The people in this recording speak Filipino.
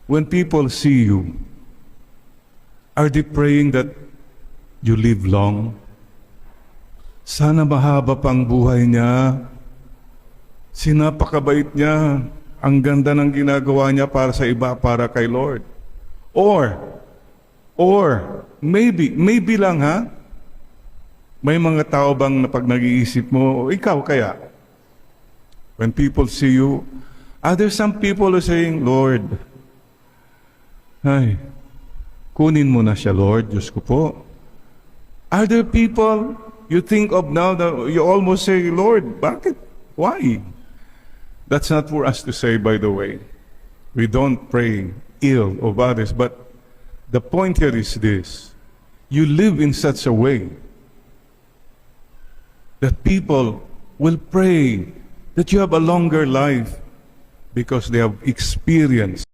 when people see you, are they praying that you live long? Sana mahaba pang buhay niya. Sinapakabait niya. Ang ganda ng ginagawa niya para sa iba, para kay Lord. Or, maybe lang ha, may mga tao bang na pag nag-iisip mo, o ikaw kaya, when people see you, are there some people who are saying, Lord, ay, kunin mo na siya, Lord, Diyos ko po. Are there people you think of now that you almost say, Lord, bakit? Why? That's not for us to say, by the way. We don't pray ill of others, but the point here is this. You live in such a way that people will pray that you have a longer life because they have experienced